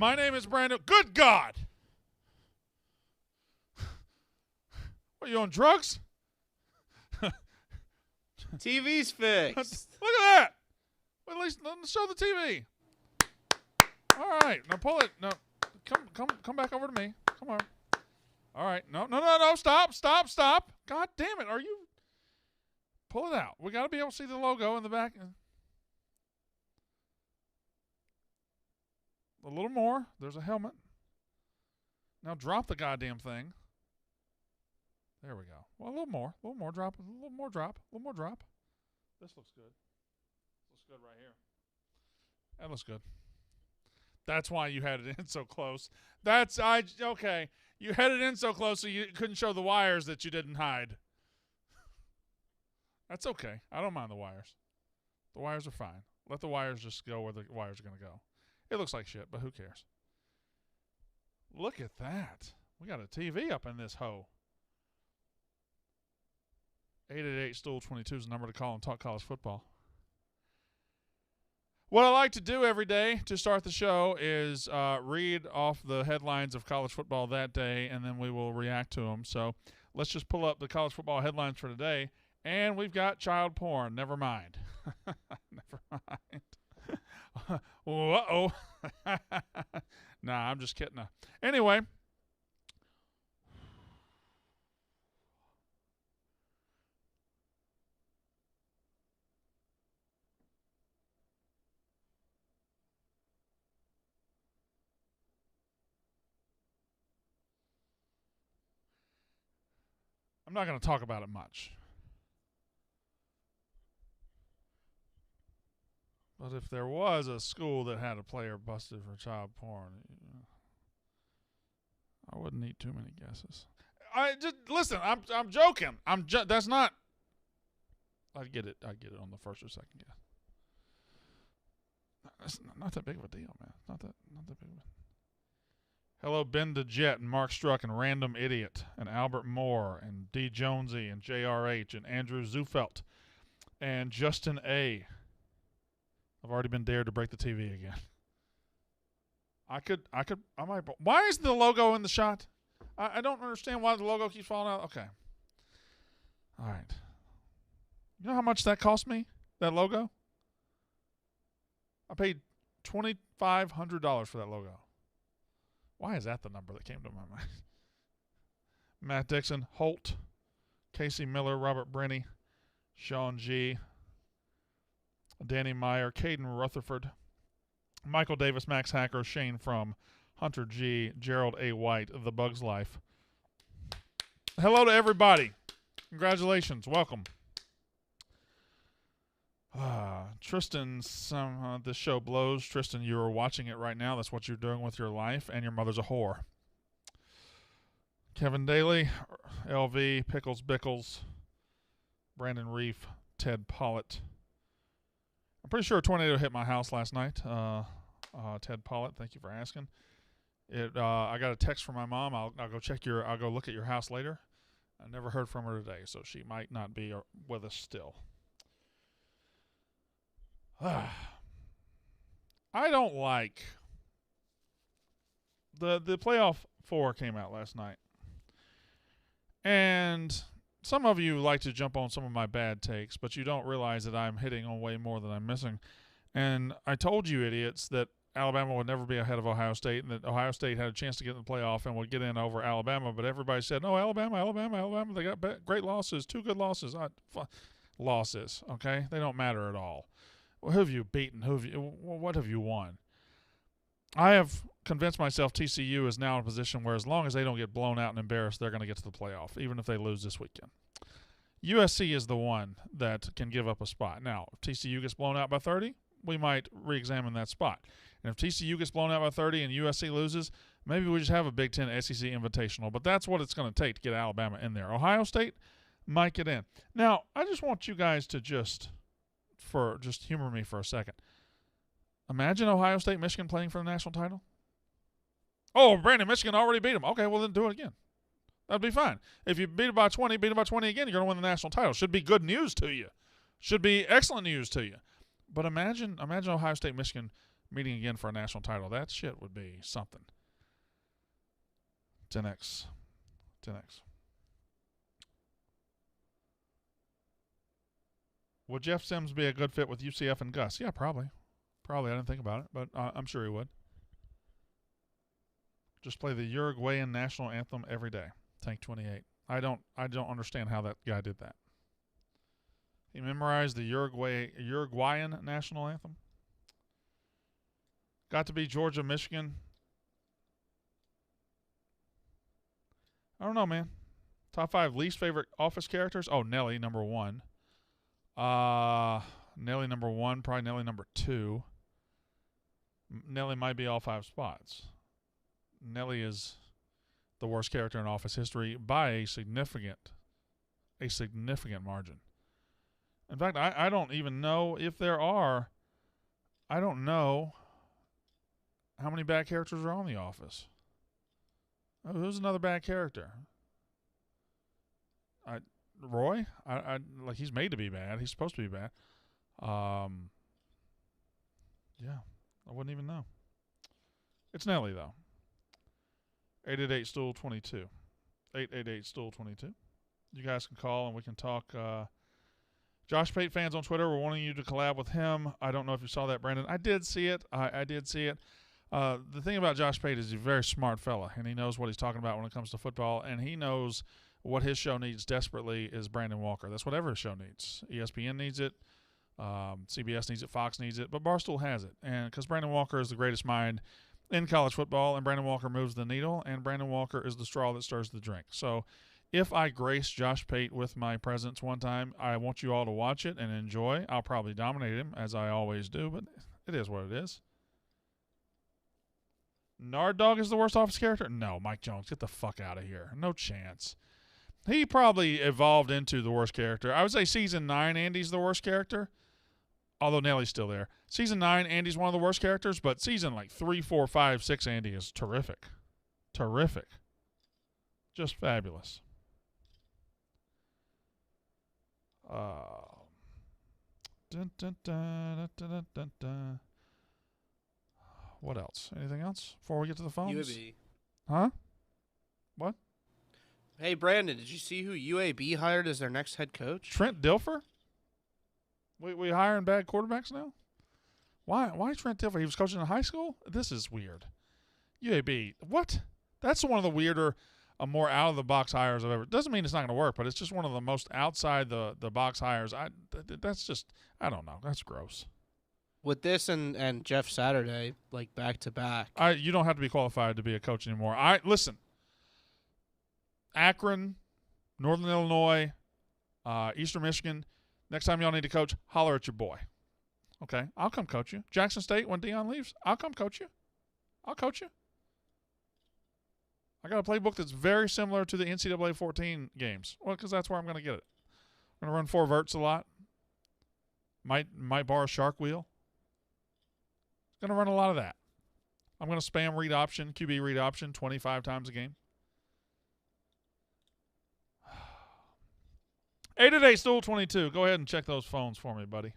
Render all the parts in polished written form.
My name is Brandon. Good God. What, you on drugs? TV's fixed. Look at that. Well, at least let's show the TV. All right. Now pull it. No. Come back over to me. Come on. All right. No. Stop. God damn it. Are you? Pull it out. We got to be able to see the logo in the back. A little more. There's a helmet. Now drop the goddamn thing. There we go. Well, a little more. Drop. A little more drop. This looks good. Looks good right here. That looks good. That's why you had it in so close. Okay. You had it in so close so you couldn't show the wires that you didn't hide. That's okay. I don't mind the wires. The wires are fine. Let the wires just go where the wires are going to go. It looks like shit, but who cares? Look at that. We got a TV up in this hoe. 888-STOOL-22 is the number to call and talk college football. What I like to do every day to start the show is read off the headlines of college football that day, and then we will react to them. So let's just pull up the college football headlines for today. And we've got child porn. Never mind. Never mind. Uh-oh. Nah, I'm just kidding. Anyway. I'm not going to talk about it much. But if there was a school that had a player busted for child porn, I wouldn't need too many guesses. I just listen. I'm joking. That's not. I'd get it on the first or second guess. It's not that big of a deal, man. Not that big of a. Hello, Ben DeJet and Mark Struck and Random Idiot and Albert Moore and D Jonesy and JRH and Andrew Zufelt and Justin A. I've already been dared to break the TV again. I might. Why is the logo in the shot? I don't understand why the logo keeps falling out. Okay. All right. You know how much that cost me? That logo? I paid $2,500 for that logo. Why is that the number that came to my mind? Matt Dixon, Holt, Casey Miller, Robert Brenny, Sean G., Danny Meyer, Caden Rutherford, Michael Davis, Max Hacker, Shane From, Hunter G., Gerald A. White, The Bug's Life. Hello to everybody. Congratulations. Welcome. Tristan, this show blows. Tristan, you are watching it right now. That's what you're doing with your life, and your mother's a whore. Kevin Daly, LV, Pickles Bickles, Brandon Reef, Ted Pollitt. I'm pretty sure a tornado hit my house last night. Ted Pollitt, thank you for asking. I got a text from my mom. I'll go look at your house later. I never heard from her today, so she might not be with us still. I don't like the playoff 4 came out last night, and some of you like to jump on some of my bad takes, but you don't realize that I'm hitting on way more than I'm missing. And I told you idiots that Alabama would never be ahead of Ohio State, and that Ohio State had a chance to get in the playoff and would get in over Alabama. But everybody said, no, Alabama. They got great losses, 2 good losses. Losses, okay? They don't matter at all. Who have you beaten? What have you won? I have convinced myself TCU is now in a position where as long as they don't get blown out and embarrassed, they're going to get to the playoff, even if they lose this weekend. USC is the one that can give up a spot. Now, if TCU gets blown out by 30, we might re-examine that spot. And if TCU gets blown out by 30 and USC loses, maybe we just have a Big Ten SEC Invitational. But that's what it's going to take to get Alabama in there. Ohio State might get in. Now, I just want you guys to just humor me for a second. Imagine Ohio State, Michigan playing for the national title. Oh, Brandon, Michigan already beat them. Okay, well then do it again. That'd be fine. If you beat them by 20 again, you're going to win the national title. Should be good news to you. Should be excellent news to you. But imagine Ohio State, Michigan meeting again for a national title. That shit would be something. 10X. 10X. Would Jeff Sims be a good fit with UCF and Gus? Yeah, probably. Probably. I didn't think about it, but I'm sure he would. Just play the Uruguayan national anthem every day. Tank 28. I don't understand how that guy did that. He memorized the Uruguayan national anthem. Got to be Georgia, Michigan. I don't know, man. Top 5 least favorite Office characters. Oh, Nelly, number 1. Nelly, number 1. Probably Nelly, number 2. Nelly might be all 5 spots. Nelly is the worst character in Office history by a significant margin. In fact, I don't even know if there are. I don't know how many bad characters are on The Office. Oh, who's another bad character? Roy? I like he's made to be bad. He's supposed to be bad. Yeah, I wouldn't even know. It's Nelly though. 888-STOOL-22. 888-STOOL-22. You guys can call and we can talk. Josh Pate fans on Twitter were wanting you to collab with him. I don't know if you saw that, Brandon. I did see it. I did see it. The thing about Josh Pate is he's a very smart fella, and he knows what he's talking about when it comes to football, and he knows what his show needs desperately is Brandon Walker. That's what every show needs. ESPN needs it. CBS needs it. Fox needs it. But Barstool has it. And because Brandon Walker is the greatest mind in college football, and Brandon Walker moves the needle, and Brandon Walker is the straw that stirs the drink. So if I grace Josh Pate with my presence one time, I want you all to watch it and enjoy. I'll probably dominate him, as I always do, but it is what it is. Nard Dog is the worst Office character? No, Mike Jones, get the fuck out of here. No chance. He probably evolved into the worst character. I would say Season 9, Andy's the worst character, although Nelly's still there. Season 9, Andy's one of the worst characters, but Season 3, 4, 5, 6, Andy is terrific. Terrific. Just fabulous. What else? Anything else before we get to the phones? UAB. Huh? What? Hey, Brandon, did you see who UAB hired as their next head coach? Trent Dilfer? We hiring bad quarterbacks now? Why Trent Dilfer? He was coaching in high school? This is weird. UAB. What? That's one of the weirder, more out-of-the-box hires I've ever. Doesn't mean it's not going to work, but it's just one of the most outside-the-box hires. That's just, I don't know. That's gross. With this and Jeff Saturday, back-to-back. You don't have to be qualified to be a coach anymore. Listen. Akron, Northern Illinois, Eastern Michigan. Next time y'all need to coach, holler at your boy. Okay? I'll come coach you. Jackson State, when Deion leaves, I'll come coach you. I'll coach you. I got a playbook that's very similar to the NCAA 14 games. Well, because that's where I'm going to get it. I'm going to run 4 verts a lot. Might bar a shark wheel. Going to run a lot of that. I'm going to spam read option, QB read option 25 times a game. 888-STOOL-22. Go ahead and check those phones for me, buddy.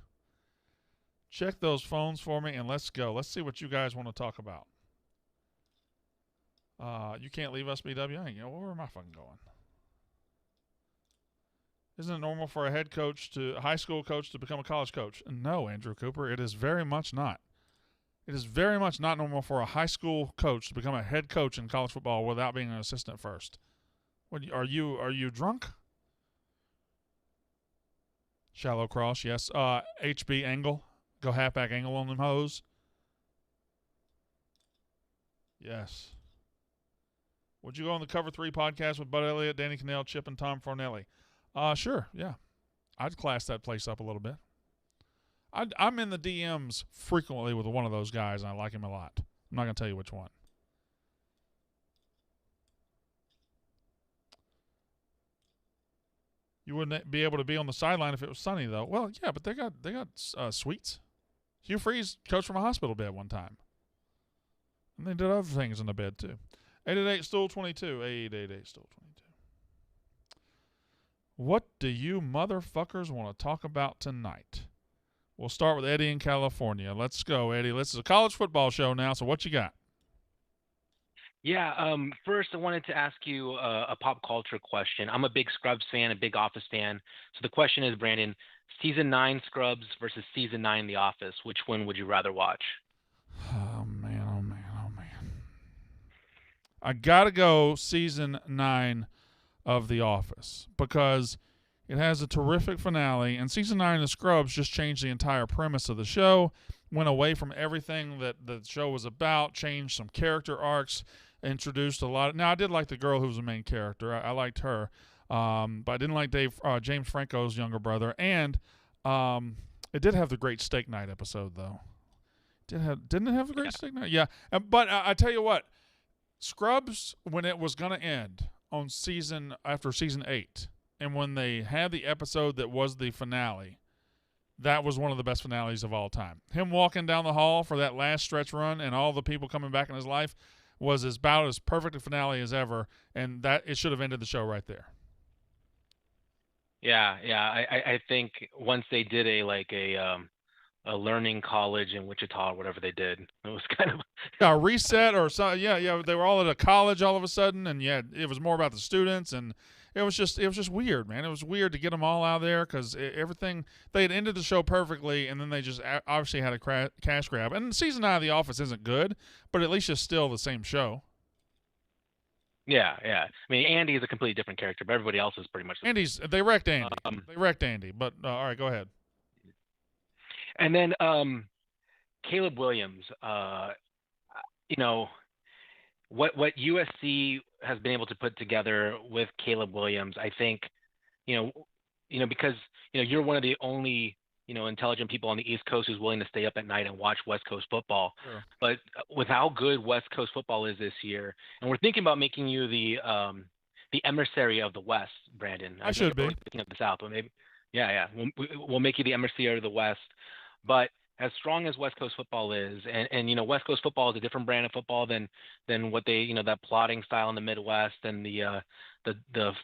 Check those phones for me, and let's go. Let's see what you guys want to talk about. You can't leave us, BW. Where am I fucking going? Isn't it normal for a high school coach to become a college coach? No, Andrew Cooper, it is very much not. It is very much not normal for a high school coach to become a head coach in college football without being an assistant first. Are you drunk? Shallow cross, yes. HB angle. Go halfback angle on them hoes. Yes. Would you go on the Cover 3 podcast with Bud Elliott, Danny Cannell, Chip, and Tom Fornelli? Sure, yeah. I'd class that place up a little bit. I'm in the DMs frequently with one of those guys, and I like him a lot. I'm not going to tell you which one. You wouldn't be able to be on the sideline if it was sunny, though. Well, yeah, but they got suites. Hugh Freeze coached from a hospital bed one time. And they did other things in the bed, too. 888-STOOL-22. 888-STOOL-22. What do you motherfuckers want to talk about tonight? We'll start with Eddie in California. Let's go, Eddie. This is a college football show now, so what you got? Yeah, first I wanted to ask you a pop culture question. I'm a big Scrubs fan, a big Office fan. So the question is, Brandon, season 9 Scrubs versus season 9 The Office. Which one would you rather watch? Oh, man, oh, man, oh, man. I got to go season 9 of The Office because it has a terrific finale, and season 9 of Scrubs just changed the entire premise of the show, went away from everything that the show was about, changed some character arcs, introduced a lot. Now, I did like the girl who was the main character. I liked her, but I didn't like James Franco's younger brother, and it did have the great steak night episode, though. Didn't it have the great steak night? Yeah, but I tell you what, Scrubs, when it was going to end on after season 8, and when they had the episode that was the finale, that was one of the best finales of all time. Him walking down the hall for that last stretch run and all the people coming back in his life was about as perfect a finale as ever, and that it should have ended the show right there. Yeah, I think once they did a learning college in Wichita or whatever they did, it was kind of a reset or something. Yeah, they were all at a college all of a sudden, and yeah, it was more about the students, and it was just weird, man. It was weird to get them all out there because everything they had ended the show perfectly, and then they just obviously had a cash grab. And season 9 of The Office isn't good, but at least it's still the same show. Yeah. I mean, Andy is a completely different character, but everybody else is pretty much. They wrecked Andy. They wrecked Andy, but all right, go ahead. And then Caleb Williams, what USC has been able to put together with Caleb Williams, I think, because you're one of the only intelligent people on the East Coast who's willing to stay up at night and watch West Coast football. Sure. But with how good West Coast football is this year, and we're thinking about making you the emissary of the West, Brandon. I should be thinking of the South, but maybe, yeah. We'll make you the emissary of the West. But as strong as West Coast football is, and West Coast football is a different brand of football than what they that plodding style in the Midwest and the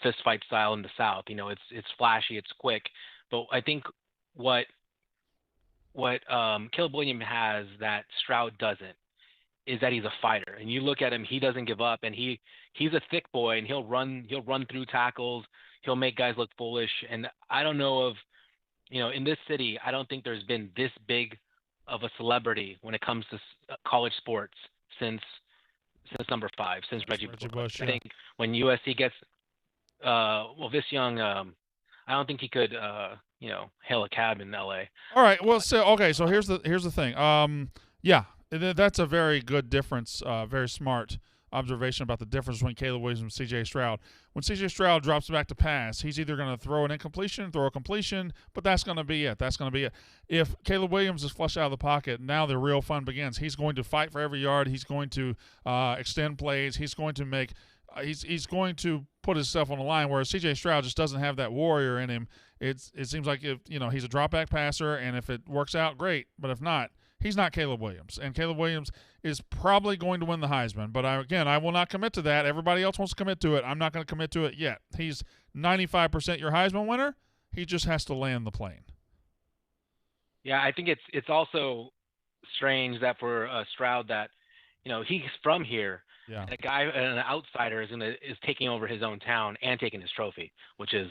fist fight style in the South. It's flashy, it's quick. But I think what Caleb Williams has that Stroud doesn't is that he's a fighter. And you look at him, he doesn't give up, and he's a thick boy, and he'll run through tackles, he'll make guys look foolish. And I don't know of in this city, I don't think there's been this big of a celebrity when it comes to college sports since number 5, since Reggie Bush. Yeah. I think when USC gets this young, I don't think he could hail a cab in LA. All right, well, so here's the thing. Yeah, that's a very good difference. Very smart observation about the difference between Caleb Williams and C.J. Stroud. When C.J. Stroud drops back to pass, he's either going to throw an incompletion, throw a completion, but that's going to be it. If Caleb Williams is flushed out of the pocket, now the real fun begins. He's going to fight for every yard. He's going to extend plays. He's going to make he's going to put himself on the line, whereas C.J. Stroud just doesn't have that warrior in him. It seems like he's a drop back passer, and if it works out, great. But if not, he's not Caleb Williams, and Caleb Williams is probably going to win the Heisman. But I will not commit to that. Everybody else wants to commit to it. I'm not going to commit to it yet. He's 95% your Heisman winner. He just has to land the plane. Yeah, I think it's also strange that for Stroud that he's from here. Yeah. And an outsider is taking over his own town and taking his trophy, which is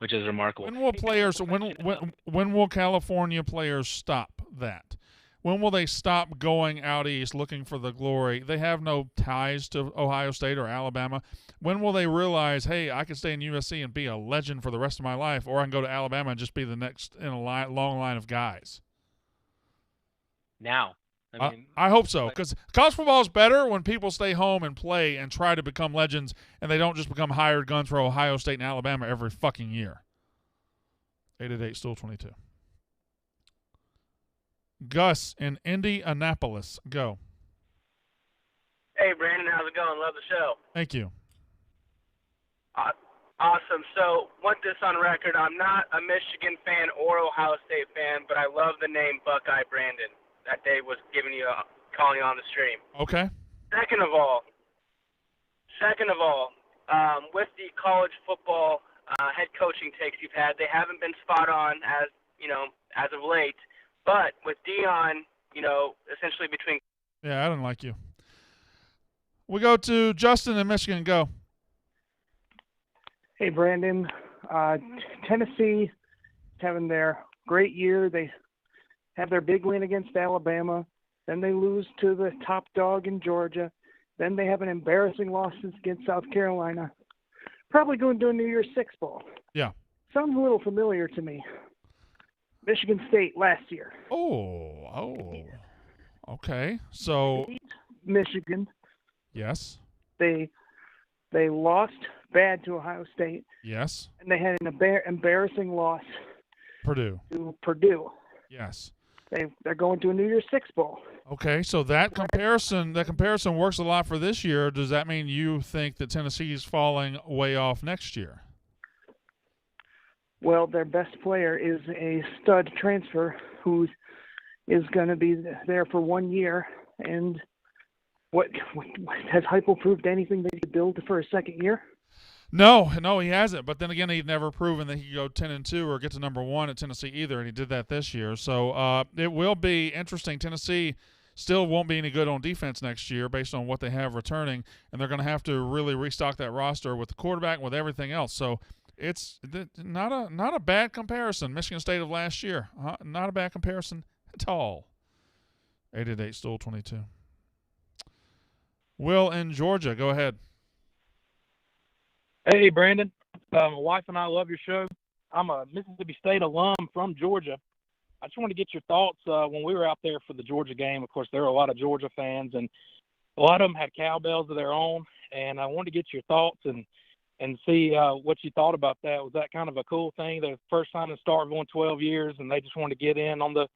remarkable. When will California players stop that? When will they stop going out east looking for the glory? They have no ties to Ohio State or Alabama. When will they realize, hey, I can stay in USC and be a legend for the rest of my life, or I can go to Alabama and just be the next in a long line of guys? Now. I hope so, because college football is better when people stay home and play and try to become legends, and they don't just become hired guns for Ohio State and Alabama every fucking year. 888-STOOL-22. Gus in Indianapolis, go. Hey, Brandon, how's it going? Love the show. Thank you. Awesome. So, want this on record. I'm not a Michigan fan or Ohio State fan, but I love the name Buckeye Brandon that Dave was calling you on the stream. Okay. Second of all, with the college football head coaching takes you've had, they haven't been spot on as of late. But with Dion, essentially between. Yeah, I didn't like you. We go to Justin in Michigan. Go. Hey, Brandon. Tennessee is having their great year. They have their big win against Alabama. Then they lose to the top dog in Georgia. Then they have an embarrassing loss against South Carolina. Probably going to a New Year's Six Bowl. Yeah. Sounds a little familiar to me. Michigan State last year. Oh. Okay. So. Michigan. Yes. They lost bad to Ohio State. Yes. And they had an embarrassing loss Purdue. to Purdue. Yes. They're going to a New Year's Six Bowl. Okay, so that comparison works a lot for this year. Does that mean you think that Tennessee is falling way off next year? Well, their best player is a stud transfer who is going to be there for 1 year. And what has Heupel proved anything that he could build for a second year? No, he hasn't. But then again, he'd never proven that he could go 10-2 or get to number 1 at Tennessee either, and he did that this year. So it will be interesting. Tennessee still won't be any good on defense next year based on what they have returning, and they're going to have to really restock that roster with the quarterback and with everything else. So it's not a bad comparison. Michigan State of last year, not a bad comparison at all. 888-STOOL-22. Will in Georgia, go ahead. Hey, Brandon. My wife and I love your show. I'm a Mississippi State alum from Georgia. I just wanted to get your thoughts when we were out there for the Georgia game. Of course, there were a lot of Georgia fans, and a lot of them had cowbells of their own. And I wanted to get your thoughts and see what you thought about that. Was that kind of a cool thing? The first time in Starkville in 12 years, and they just wanted to get in on the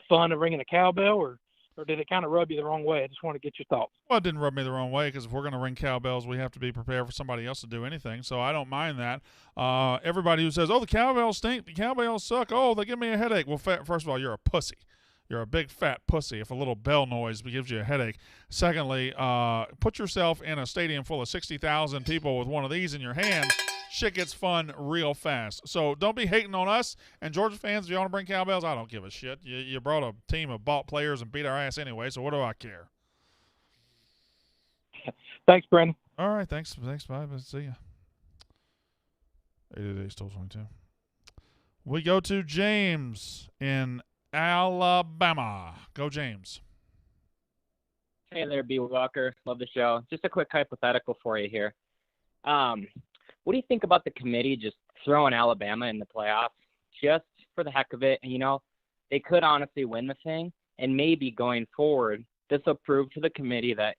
fun of ringing a cowbell, or did it kind of rub you the wrong way? I just want to get your thoughts. Well, it didn't rub me the wrong way because if we're going to ring cowbells, we have to be prepared for somebody else to do anything. So I don't mind that. Everybody who says, oh, the cowbells stink, the cowbells suck, oh, they give me a headache. Well, first of all, you're a pussy. You're a big fat pussy if a little bell noise gives you a headache. Secondly, put yourself in a stadium full of 60,000 people with one of these in your hand. Shit gets fun real fast. So don't be hating on us. And Georgia fans, if you want to bring cowbells, I don't give a shit. You brought a team of bought players and beat our ass anyway, so what do I care? Thanks, Brandon. All right, thanks. Bye. See ya. 888-STOOL-22. We go to James in Alabama. Go, James. Hey there, B. Walker. Love the show. Just a quick hypothetical for you here. What do you think about the committee just throwing Alabama in the playoffs just for the heck of it? And, they could honestly win the thing, and maybe going forward, this will prove to the committee that,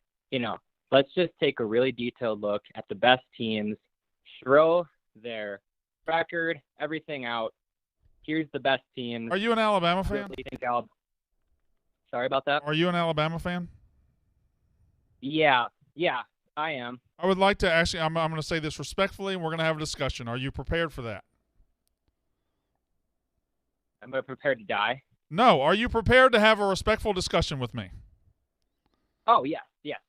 let's just take a really detailed look at the best teams, throw their record, everything out. Here's the best teams. Are you an Alabama fan? Sorry about that. Are you an Alabama fan? Yeah, I am. I would like to actually, I'm going to say this respectfully, and we're going to have a discussion. Are you prepared for that? Am I prepared to die? No. Are you prepared to have a respectful discussion with me? Oh, yeah,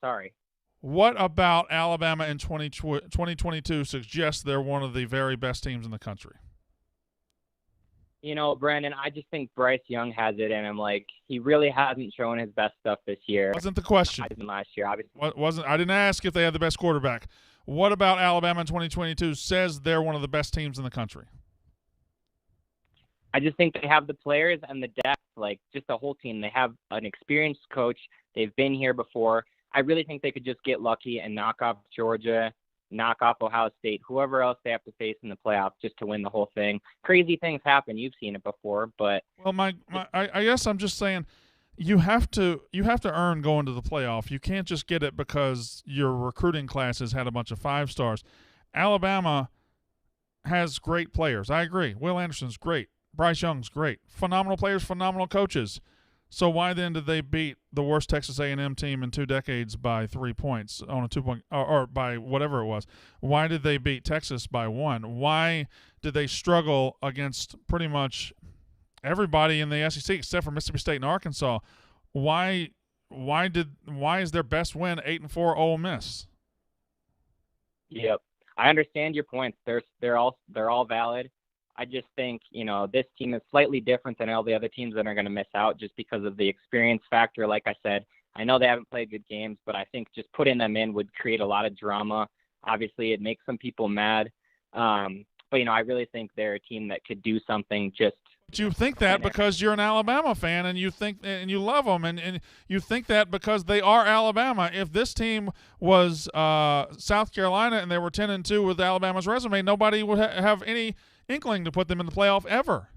sorry. What about Alabama in 2022 suggests they're one of the very best teams in the country? Brandon, I just think Bryce Young has it in him. Like, he really hasn't shown his best stuff this year. Wasn't the question. Last year, obviously. I didn't ask if they had the best quarterback. What about Alabama in 2022 says they're one of the best teams in the country? I just think they have the players and the depth, like just the whole team. They have an experienced coach. They've been here before. I really think they could just get lucky and knock off Georgia, knock off Ohio State, whoever else they have to face in the playoffs just to win the whole thing. Crazy things happen. You've seen it before, but well, I guess I'm just saying you have to earn going to the playoff. You can't just get it because your recruiting class has had a bunch of 5 stars. Alabama has great players. I agree. Will Anderson's great. Bryce Young's great. Phenomenal players, phenomenal coaches. So why then did they beat the worst Texas A&M team in 2 decades by 3 points on a 2-point or by whatever it was? Why did they beat Texas by 1? Why did they struggle against pretty much everybody in the SEC except for Mississippi State and Arkansas? Why is their best win 8-4 Ole Miss? Yep, I understand your points. They're all valid. I just think, this team is slightly different than all the other teams that are going to miss out just because of the experience factor. Like I said, I know they haven't played good games, but I think just putting them in would create a lot of drama. Obviously, it makes some people mad. But, I really think they're a team that could do something just. But you think that because you're an Alabama fan and you think and you love them and you think that because they are Alabama. If this team was South Carolina and they were 10-2 with Alabama's resume, nobody would have any inkling to put them in the playoff ever.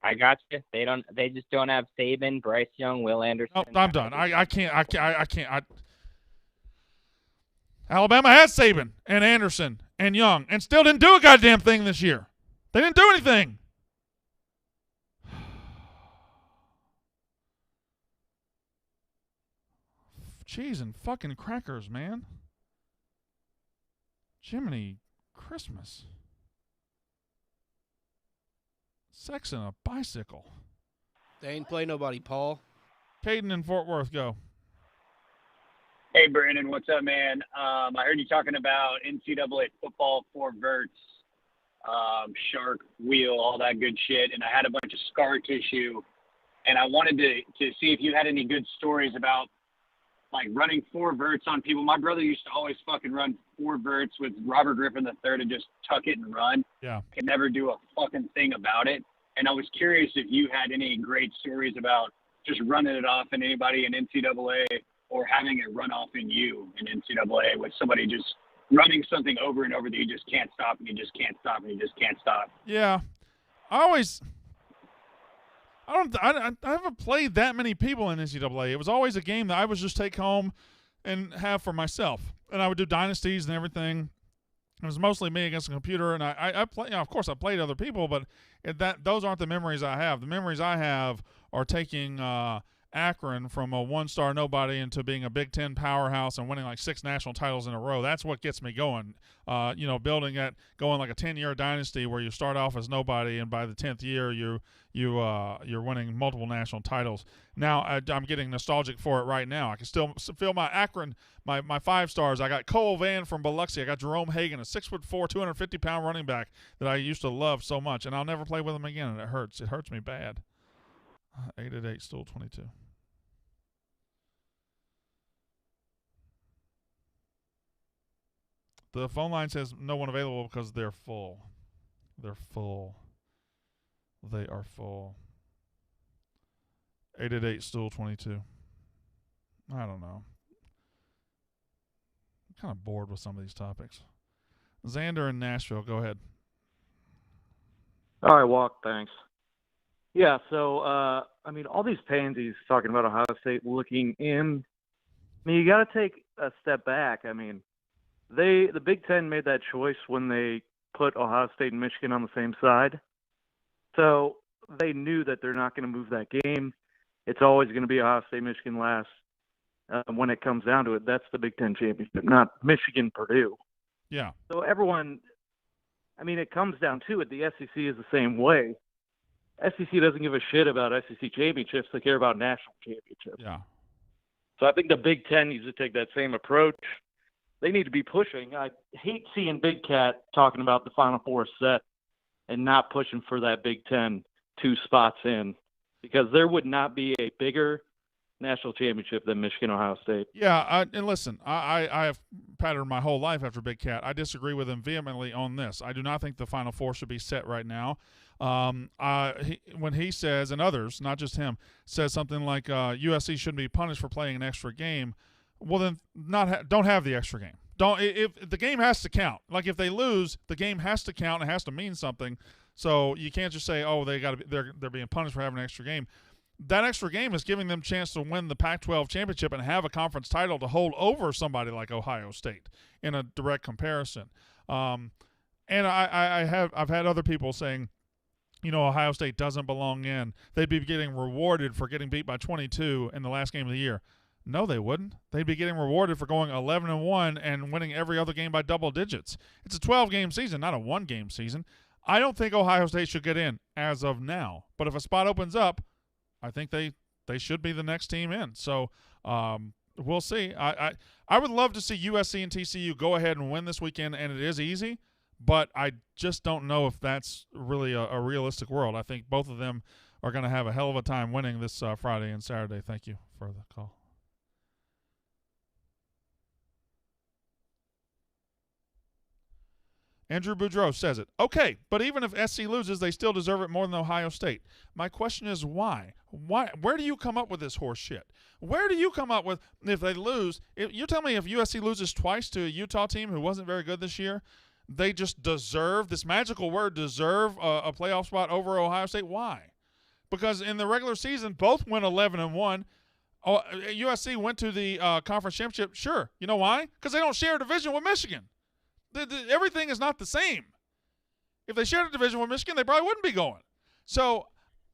I got you. They just don't have Saban, Bryce Young, Will Anderson. No, I'm done. I can't. Alabama has Saban and Anderson and Young and still didn't do a goddamn thing this year. They didn't do anything. Cheese and fucking crackers, man. Jiminy Christmas. Sex and a bicycle. They ain't play nobody, Paul. Caden in Fort Worth, go. Hey, Brandon, what's up, man? I heard you talking about NCAA football, 4 verts, shark, wheel, all that good shit, and I had a bunch of scar tissue, and I wanted to see if you had any good stories about, like, running 4 verts on people. My brother used to always fucking run 4 verts with Robert Griffin III and just tuck it and run. Yeah. Could never do a fucking thing about it, and I was curious if you had any great stories about just running it off in anybody in NCAA or having it run off in you in NCAA with somebody just running something over and over that you just can't stop and you just can't stop and you just can't stop. Yeah. I haven't played that many people in NCAA. It was always a game that I would just take home and have for myself. And I would do dynasties and everything. It was mostly me against the computer, and I play. Of course, I played other people, but those aren't the memories I have. The memories I have are taking Akron from a one-star nobody into being a Big Ten powerhouse and winning like 6 national titles in a row. That's what gets me going. Building going like a 10-year dynasty where you start off as nobody, and by the 10th year you're winning multiple national titles. Now I'm getting nostalgic for it right now. I can still feel my Akron, my 5 stars. I got Cole Van from Biloxi. I got Jerome Hagan, a 6'4", 250-pound running back that I used to love so much, and I'll never play with him again. And it hurts. It hurts me bad. 888 Stool 22. The phone line says no one available because they're full. They're full. They are full. 888 Stool 22. I don't know. I'm kind of bored with some of these topics. Xander in Nashville, go ahead. All right, Walk, thanks. Yeah, so, all these pansies talking about Ohio State looking in. You got to take a step back. The Big Ten made that choice when they put Ohio State and Michigan on the same side. So they knew that they're not going to move that game. It's always going to be Ohio State, Michigan last. When it comes down to it, that's the Big Ten championship, not Michigan, Purdue. Yeah. So everyone, it comes down to it. The SEC is the same way. SEC doesn't give a shit about SEC championships. They care about national championships. Yeah. So I think the Big Ten needs to take that same approach. They need to be pushing. I hate seeing Big Cat talking about the Final Four set and not pushing for that Big Ten 2 spots in, because there would not be a bigger national championship than Michigan, Ohio State. Yeah, and listen, I have patterned my whole life after Big Cat. I disagree with him vehemently on this. I do not think the Final Four should be set right now. When he says, and others, not just him, says something like USC shouldn't be punished for playing an extra game, well then don't have the extra game. If the game has to count. Like if they lose, the game has to count. It has to mean something. So you can't just say, oh, they're being punished for having an extra game. That extra game is giving them a chance to win the Pac-12 championship and have a conference title to hold over somebody like Ohio State in a direct comparison. And I've had other people saying, Ohio State doesn't belong in. They'd be getting rewarded for getting beat by 22 in the last game of the year. No, they wouldn't. They'd be getting rewarded for going 11-1 and winning every other game by double digits. It's a 12-game season, not a 1-game season. I don't think Ohio State should get in as of now. But if a spot opens up, I think they should be the next team in. So we'll see. I would love to see USC and TCU go ahead and win this weekend, and it is easy. But I just don't know if that's really a realistic world. I think both of them are going to have a hell of a time winning this Friday and Saturday. Thank you for the call. Andrew Boudreau says it. Okay, but even if SC loses, they still deserve it more than Ohio State. My question is why? Why? Where do you come up with this horse shit? Where do you come up with if they lose? You tell me if USC loses twice to a Utah team who wasn't very good this year, they just deserve this magical word deserve a playoff spot over Ohio State. Why? Because in the regular season, both went 11-1. USC went to the conference championship. Sure. You know why? Because they don't share a division with Michigan. Everything is not the same. If they shared a division with Michigan, they probably wouldn't be going. So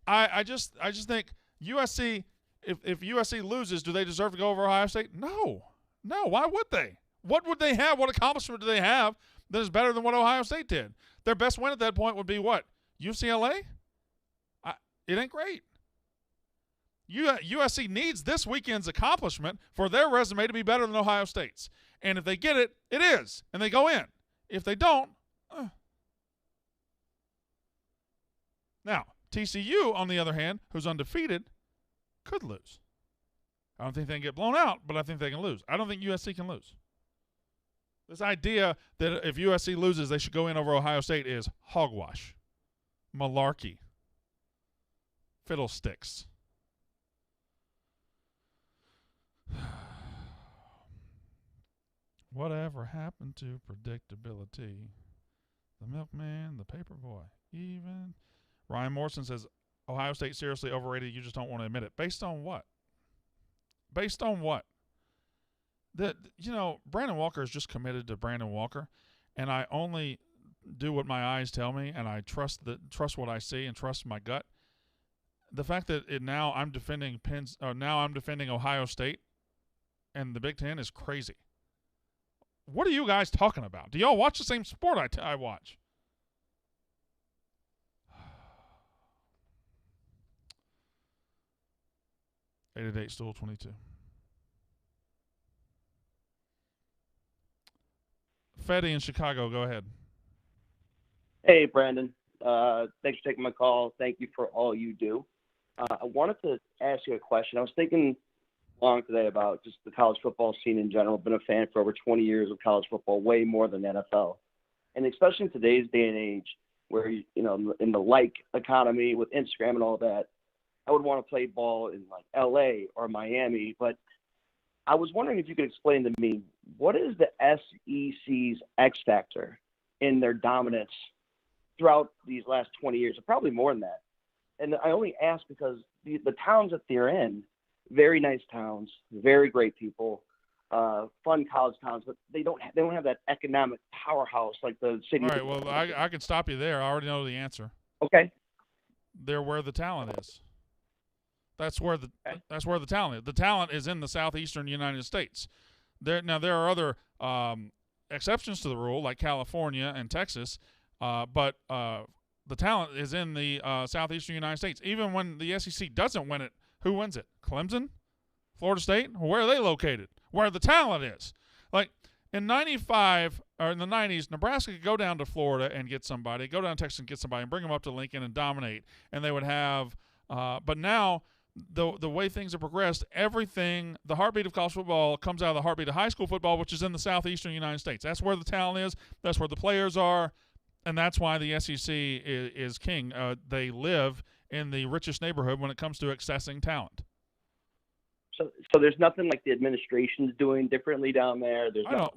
I just think USC, if USC loses, do they deserve to go over Ohio State? No. Why would they? What would they have? What accomplishment do they have that is better than what Ohio State did? Their best win at that point would be what? UCLA? It ain't great. USC needs this weekend's accomplishment for their resume to be better than Ohio State's. And if they get it, it is. And they go in. If they don't, Now, TCU, on the other hand, who's undefeated, could lose. I don't think they can get blown out, but I think they can lose. I don't think USC can lose. This idea that if USC loses, they should go in over Ohio State is hogwash, malarkey, fiddlesticks. Whatever happened to predictability? The milkman, the paper boy, even. Ryan Morrison says, Ohio State seriously overrated. You just don't want to admit it. Based on what? Based on what? Brandon Walker is just committed to Brandon Walker, and I only do what my eyes tell me, and I trust what I see and trust my gut. The fact that now I'm defending Ohio State and the Big Ten is crazy. What are you guys talking about? Do y'all watch the same sport I watch? Eight stool 22. Fetty in Chicago, go ahead. Hey, Brandon. Thanks for taking my call. Thank you for all you do. I wanted to ask you a question. I was thinking long today about just the college football scene in general. I've been a fan for over 20 years of college football, way more than NFL. And especially in today's day and age where, in the like economy with Instagram and all that, I would want to play ball in like LA or Miami. But I was wondering if you could explain to me, what is the SEC's X factor in their dominance throughout these last 20 years, or probably more than that? And I only ask because the towns that they're in, very nice towns, very great people, fun college towns, but they don't have that economic powerhouse like the city. All right, well, I can stop you there. I already know the answer. Okay. They're where the talent is. That's where the talent is. The talent is in the southeastern United States. There are other exceptions to the rule, like California and Texas, but the talent is in the southeastern United States. Even when the SEC doesn't win it, who wins it? Clemson? Florida State? Where are they located? Where the talent is. Like in 95 or in the 90s, Nebraska could go down to Florida and get somebody, go down to Texas and get somebody, and bring them up to Lincoln and dominate. And they would have but now the way things have progressed, everything, the heartbeat of college football comes out of the heartbeat of high school football, which is in the southeastern United States. That's where the talent is. That's where the players are. And that's why the SEC is king. They live in the richest neighborhood when it comes to accessing talent. So there's nothing like the administration's doing differently down there? No.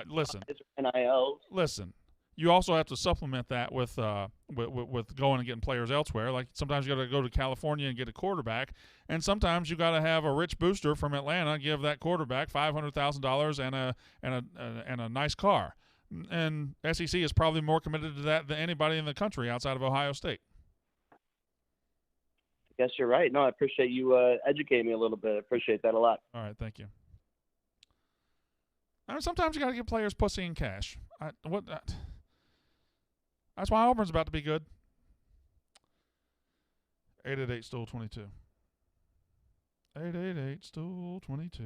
Listen. NIL? Listen. You also have to supplement that with going and getting players elsewhere. Like sometimes you got to go to California and get a quarterback, and sometimes you got to have a rich booster from Atlanta give that quarterback $500,000 and a nice car. And SEC is probably more committed to that than anybody in the country outside of Ohio State. I guess you're right. No, I appreciate you educating me a little bit. I appreciate that a lot. All right, thank you. I mean, sometimes you got to give players pussy and cash. That's why Auburn's about to be good. 888 stool 22. 888 stool 22.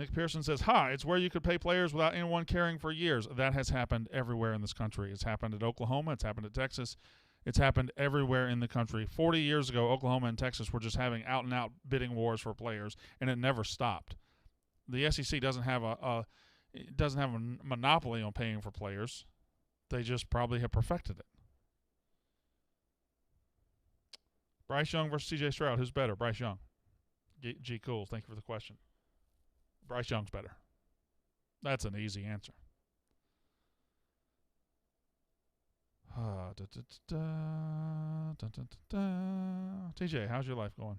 Nick Pearson says, it's where you could pay players without anyone caring for years. That has happened everywhere in this country. It's happened at Oklahoma. It's happened at Texas. It's happened everywhere in the country. 40 years ago, Oklahoma and Texas were just having out-and-out bidding wars for players, and it never stopped. The SEC doesn't have a monopoly on paying for players. They just probably have perfected it. Bryce Young versus C.J. Stroud. Who's better? Bryce Young. G. Cools, thank you for the question. Bryce Young's better. That's an easy answer. TJ, how's your life going?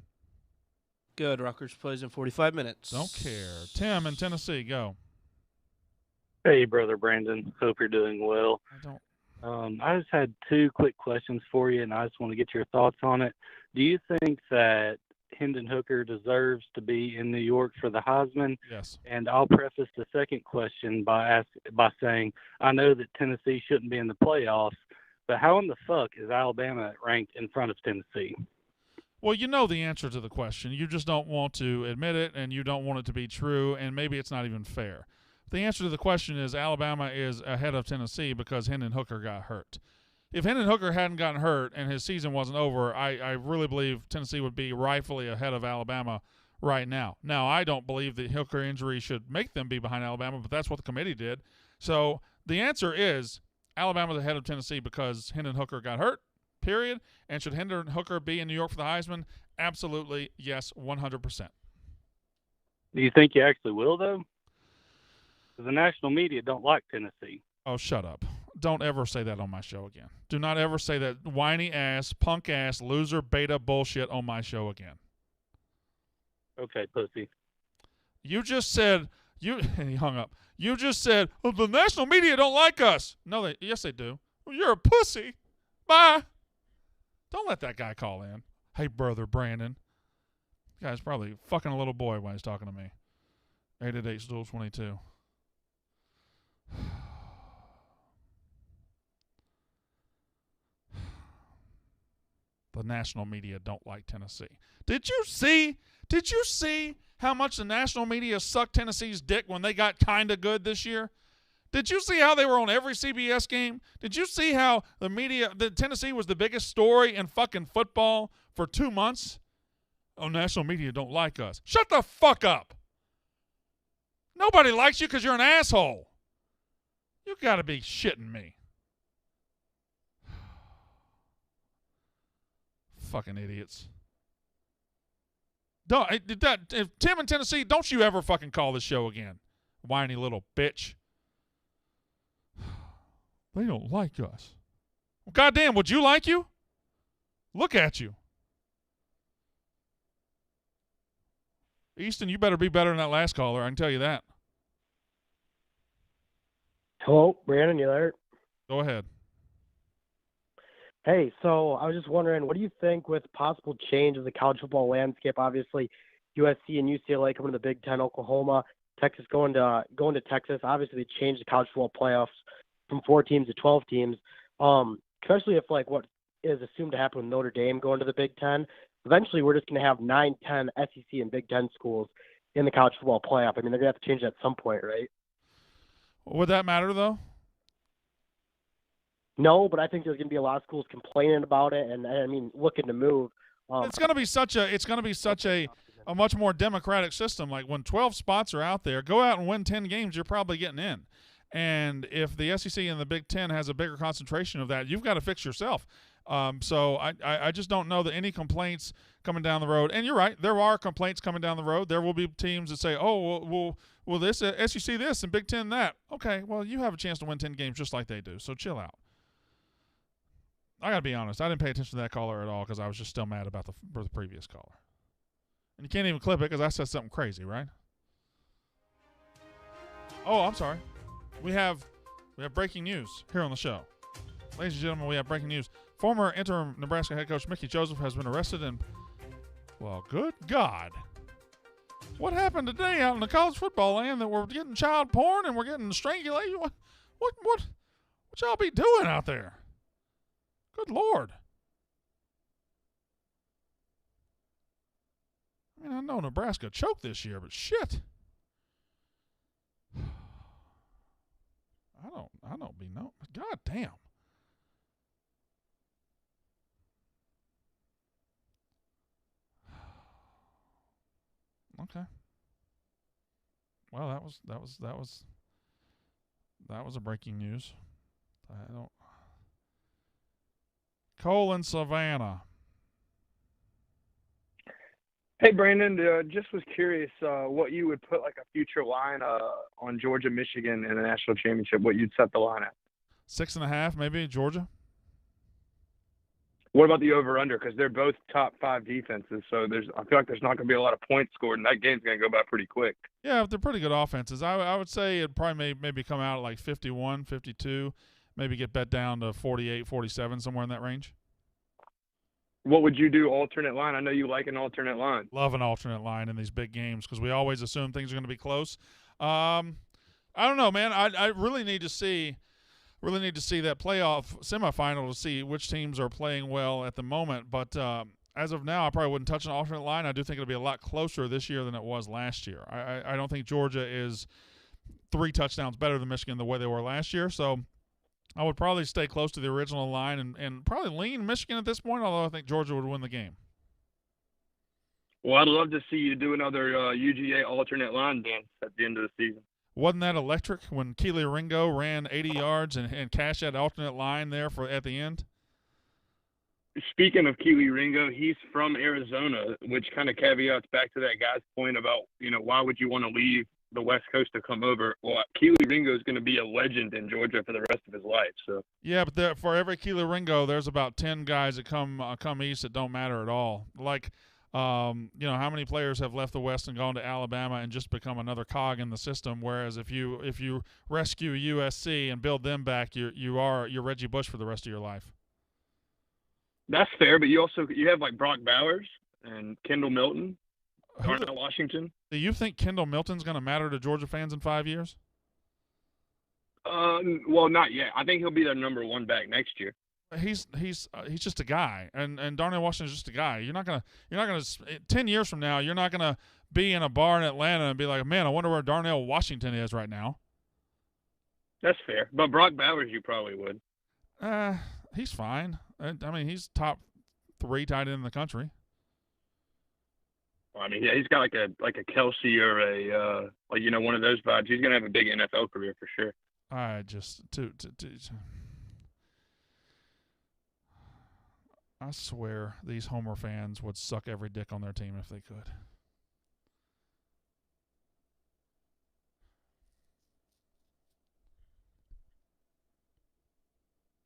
Good. Rutgers plays in 45 minutes. Don't care. Tim in Tennessee, go. Hey, Brother Brandon. Hope you're doing well. I just had two quick questions for you, and I just want to get your thoughts on it. Do you think that Hendon Hooker deserves to be in New York for the Heisman? Yes. And I'll preface the second question by saying I know that Tennessee shouldn't be in the playoffs, but how in the fuck is Alabama ranked in front of Tennessee? Well, you know the answer to the question. You just don't want to admit it, and you don't want it to be true, and maybe it's not even fair. The answer to the question is Alabama is ahead of Tennessee because Hendon Hooker got hurt. If Hendon Hooker hadn't gotten hurt and his season wasn't over, I really believe Tennessee would be rightfully ahead of Alabama right now. Now, I don't believe the Hooker injury should make them be behind Alabama, but that's what the committee did. So the answer is Alabama's ahead of Tennessee because Hendon Hooker got hurt, period. And should Hendon Hooker be in New York for the Heisman? Absolutely, yes, 100%. Do you think you actually will, though? Because the national media don't like Tennessee. Oh, shut up. Don't ever say that on my show again. Do not ever say that whiny ass, punk ass, loser, beta bullshit on my show again. Okay, pussy. You just said, and he hung up. You just said, well, the national media don't like us. No, yes, they do. Well, you're a pussy. Bye. Don't let that guy call in. Hey, Brother Brandon. This guy's probably fucking a little boy when he's talking to me. 888-STOOL-22. The national media don't like Tennessee. Did you see how much the national media sucked Tennessee's dick when they got kind of good this year? Did you see how they were on every CBS game? Did you see how the Tennessee was the biggest story in fucking football for 2 months? Oh, national media don't like us. Shut the fuck up. Nobody likes you because you're an asshole. You got to be shitting me. Fucking idiots. If Tim in Tennessee, don't you ever fucking call this show again. Whiny little bitch. They don't like us. Well, goddamn, would you like you? Look at you. Easton, you better be better than that last caller. I can tell you that. Hello, Brandon, you there? Go ahead. Hey, so I was just wondering, what do you think with possible change of the college football landscape? Obviously, USC and UCLA coming to the Big Ten, Oklahoma, Texas going to Texas. Obviously, they changed the college football playoffs from 4 teams to 12 teams. Especially if like what is assumed to happen with Notre Dame going to the Big Ten. Eventually, we're just going to have 9, 10 SEC and Big Ten schools in the college football playoff. I mean, they're going to have to change that at some point, right? Would that matter though? No, but I think there's going to be a lot of schools complaining about it, and I mean, looking to move. It's going to be such a much more democratic system. Like when 12 spots are out there, go out and win 10 games, you're probably getting in. And if the SEC and the Big Ten has a bigger concentration of that, you've got to fix yourself. So I just don't know that any complaints coming down the road. And you're right, there are complaints coming down the road. There will be teams that say, oh, well this SEC this and Big Ten that. Okay, well, you have a chance to win 10 games just like they do. So chill out. I got to be honest. I didn't pay attention to that caller at all because I was just still mad about the previous caller. And you can't even clip it because I said something crazy, right? Oh, I'm sorry. We have breaking news here on the show. Ladies and gentlemen, we have breaking news. Former interim Nebraska head coach Mickey Joseph has been arrested and, well, good God. What happened today out in the college football land that we're getting child porn and we're getting strangulation? What y'all be doing out there? Good Lord. I mean, I know Nebraska choked this year, but shit. I don't be no. God damn. Okay. Well, that was a breaking news. I don't. Cole and Savannah. Hey, Brandon, just was curious what you would put like a future line on Georgia, Michigan in the national championship, what you'd set the line at. 6.5, maybe, Georgia. What about the over-under? Because they're both top 5 defenses, so I feel like there's not going to be a lot of points scored, and that game's going to go by pretty quick. Yeah, they're pretty good offenses. I would say it'd probably maybe come out at like 51, 52, maybe get bet down to 48, 47, somewhere in that range. What would you do alternate line? I know you like an alternate line. Love an alternate line in these big games because we always assume things are going to be close. I don't know, man. I really need to see that playoff semifinal to see which teams are playing well at the moment. But as of now, I probably wouldn't touch an alternate line. I do think it'll be a lot closer this year than it was last year. I don't think Georgia is 3 touchdowns better than Michigan the way they were last year. So I would probably stay close to the original line and probably lean Michigan at this point, although I think Georgia would win the game. Well, I'd love to see you do another UGA alternate line dance at the end of the season. Wasn't that electric when Keely Ringo ran 80 yards and cashed that alternate line there at the end? Speaking of Keely Ringo, he's from Arizona, which kind of caveats back to that guy's point about, why would you want to leave the West Coast to come over? Well, Keely Ringo is going to be a legend in Georgia for the rest of his life. So yeah, but for every Keely Ringo, there's about 10 guys that come east that don't matter at all. Like, how many players have left the West and gone to Alabama and just become another cog in the system? Whereas if you rescue USC and build them back, you're Reggie Bush for the rest of your life. That's fair, but you have like Brock Bowers and Kendall Milton, Darnell Washington. Do you think Kendall Milton's going to matter to Georgia fans in 5 years? Well, not yet. I think he'll be their number 1 back next year. He's just a guy, and Darnell Washington's just a guy. You're not gonna 10 years from now, you're not gonna be in a bar in Atlanta and be like, man, I wonder where Darnell Washington is right now. That's fair, but Brock Bowers, you probably would. He's fine. I mean, he's top 3 tight end in the country. Well, I mean, yeah, he's got like a Kelsey or a one of those vibes. He's gonna have a big NFL career for sure. I swear these Homer fans would suck every dick on their team if they could.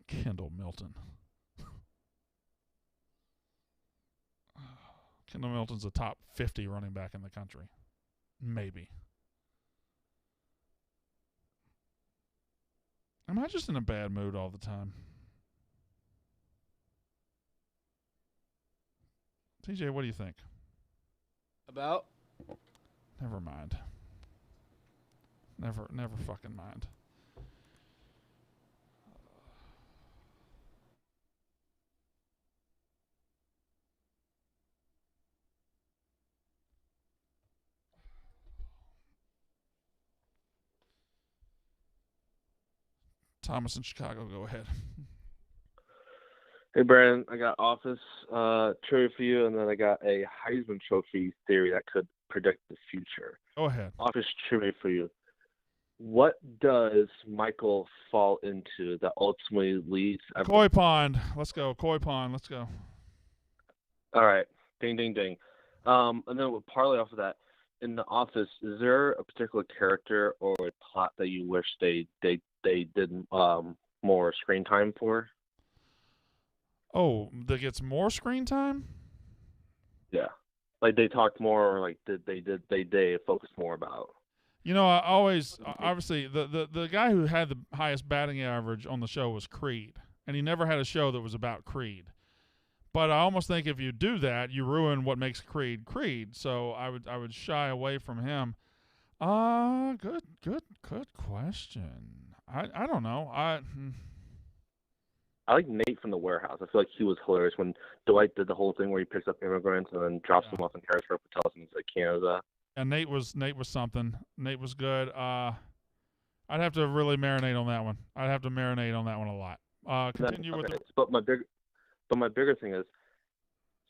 Kendall Milton. Kendall Milton's a top 50 running back in the country. Maybe. Am I just in a bad mood all the time? TJ, what do you think? About? Never mind. Never fucking mind. Thomas in Chicago, go ahead. Hey, Brandon, I got office trivia for you, and then I got a Heisman Trophy theory that could predict the future. Go ahead. Office trivia for you. What does Michael fall into that ultimately leads everyone? Koi pond. Let's go. Koi pond. Let's go. All right. Ding, ding, ding. And then we'll parlay off of that. In The Office, is there a particular character or a plot that you wish they did more screen time for? Oh, that gets more screen time? Yeah. Like they talked more, or like they focused more about. I always obviously the guy who had the highest batting average on the show was Creed, and he never had a show that was about Creed. But I almost think if you do that, you ruin what makes Creed Creed. So I would shy away from him. Good question. I don't know. I like Nate from The Warehouse. I feel like he was hilarious when Dwight did the whole thing where he picks up immigrants and then drops them off in Harrisburg, tells them he's like Canada. And Nate was something. Nate was good. I'd have to really marinate on that one. I'd have to marinate on that one a lot. Continue with the. But my bigger thing is,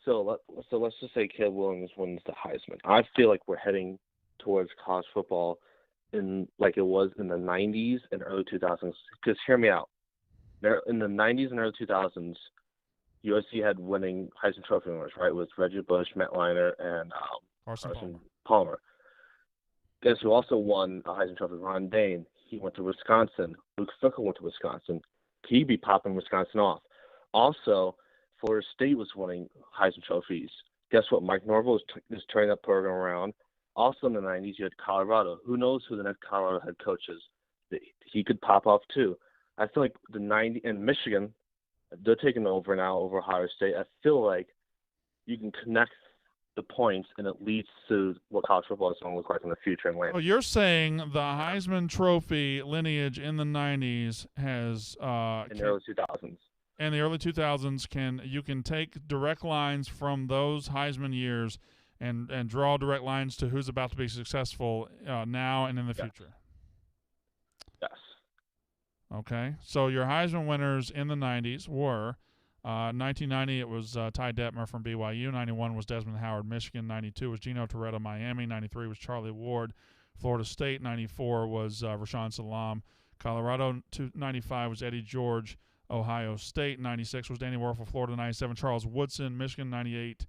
so let's just say Caleb Williams wins the Heisman. I feel like we're heading towards college football in like it was in the 90s and early 2000s. Because hear me out. There in the 90s and early 2000s, USC had winning Heisman Trophy winners, right? With Reggie Bush, Matt Leinart, and Carson Palmer. Guess who also won a Heisman Trophy? Ron Dane. He went to Wisconsin. Luke Fickell went to Wisconsin. He'd be popping Wisconsin off. Also, Florida State was winning Heisman trophies. Guess what? Mike Norvell is turning that program around. Also in the 90s, you had Colorado. Who knows who the next Colorado head coach is? He could pop off too. I feel like the 90 and Michigan, they're taking over now over Ohio State. I feel like you can connect the points, and it leads to what college football is going to look like in the future. And well, you're saying the Heisman Trophy lineage in the 90s has in the early 2000s. In the early 2000s, you can take direct lines from those Heisman years and draw direct lines to who's about to be successful now and in the future. Yes. Okay, so your Heisman winners in the 90s were 1990, it was Ty Detmer from BYU. 91 was Desmond Howard, Michigan. 92 was Gino Toretta, Miami. 93 was Charlie Ward, Florida State. 94 was Rashawn Salam, Colorado. 95 was Eddie George, Ohio State. 96 was Danny Werfel, Florida. 97 Charles Woodson, Michigan. 98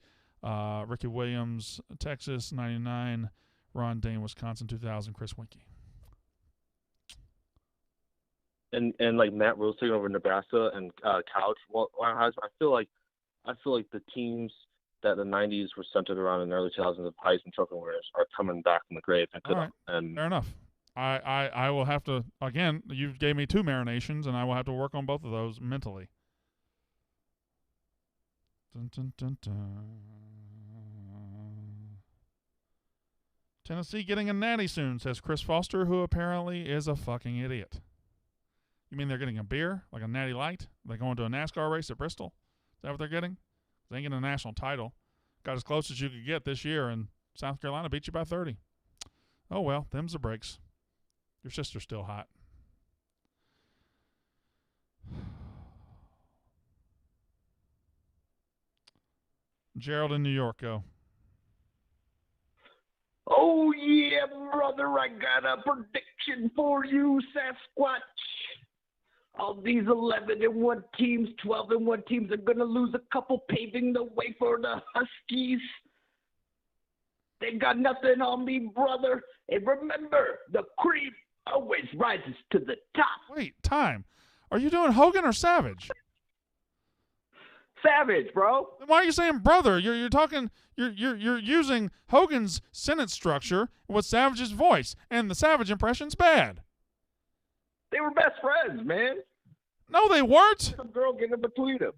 Ricky Williams, Texas. 99 Ron Dane, Wisconsin. 2000 Chris Winkie. And like Matt Rose taking over Nebraska and college. Well, I feel like the teams that the 90s were centered around in the early 2000s of Heisman Trophy winners are coming back from the grave. All right. Fair enough. I will have to, again, you gave me two marinations, and I will have to work on both of those mentally. Dun, dun, dun, dun. Tennessee getting a natty soon, says Chris Foster, who apparently is a fucking idiot. You mean they're getting a beer, like a Natty Light? They're going to a NASCAR race at Bristol? Is that what they're getting? They ain't getting a national title. Got as close as you could get this year, and South Carolina beat you by 30. Oh, well, them's the breaks. Your sister's still hot. Gerald in New York, go. Oh, yeah, brother, I got a prediction for you, Sasquatch. All these 11-1 teams, 12-1 teams are going to lose a couple, paving the way for the Huskies. They got nothing on me, brother. And remember, the cream always rises to the top. Wait, time. Are you doing Hogan or Savage? Savage, bro. Then why are you saying brother? You're talking. You're using Hogan's sentence structure with Savage's voice, and the Savage impression's bad. They were best friends, man. No, they weren't. Some girl getting in between them.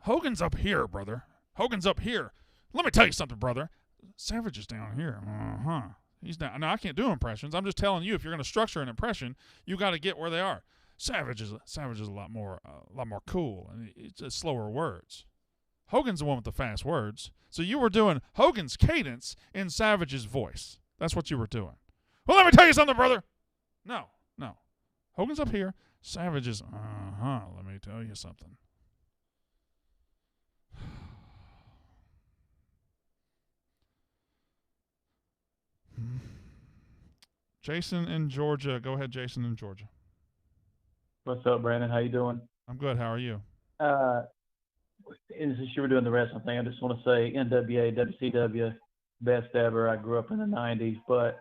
Hogan's up here, brother. Hogan's up here. Let me tell you something, brother. Savage is down here. He's down. Now, I can't do impressions. I'm just telling you, if you're going to structure an impression, you got to get where they are. Savage is a lot more cool, and it's slower words. Hogan's the one with the fast words. So you were doing Hogan's cadence in Savage's voice. That's what you were doing. Well, let me tell you something, brother. No. Hogan's up here. Savage is, let me tell you something. Jason in Georgia. Go ahead, Jason in Georgia. What's up, Brandon? How you doing? I'm good. How are you? And since you were doing the wrestling thing, I just want to say NWA, WCW, best ever. I grew up in the 90s. But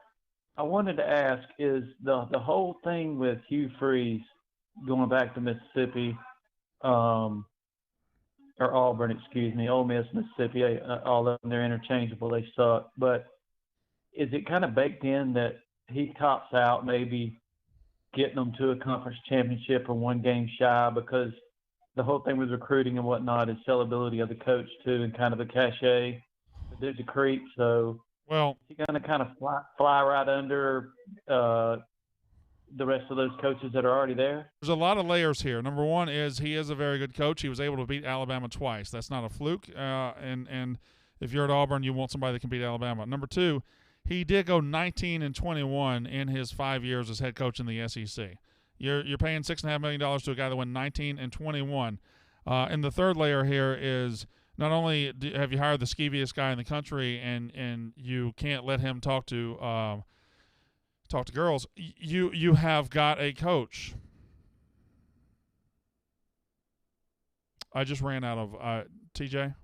I wanted to ask, is the whole thing with Hugh Freeze going back to Mississippi, or Auburn, excuse me, Ole Miss, Mississippi, all of them, they're interchangeable. They suck. But is it kind of baked in that he tops out maybe getting them to a conference championship or one game shy, because the whole thing with recruiting and whatnot is sellability of the coach too, and kind of a cachet. The dude's a creep, so well, he's going to kind of fly right under the rest of those coaches that are already there. There's a lot of layers here. Number one is he is a very good coach. He was able to beat Alabama twice. That's not a fluke. And If you're at Auburn, you want somebody that can beat Alabama. Number two, he did go 19-21 in his 5 years as head coach in the SEC. You're paying $6.5 million to a guy that went 19-21. And the third layer here is not only have you hired the skeeviest guy in the country, and you can't let him talk to girls, you have got a coach. I just ran out of TJ.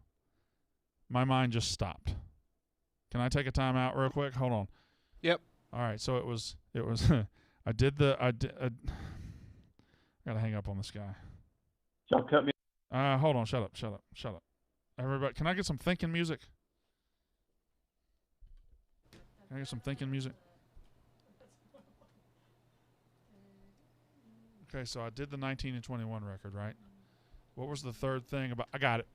My mind just stopped. Can I take a timeout real quick? Hold on. Yep. All right. So it was. I gotta hang up on this guy. Y'all cut me. Hold on. Shut up. Everybody, can I get some thinking music? Can I get some thinking music? Okay, so I did the 19-21 record, right? What was the third thing about? I got it.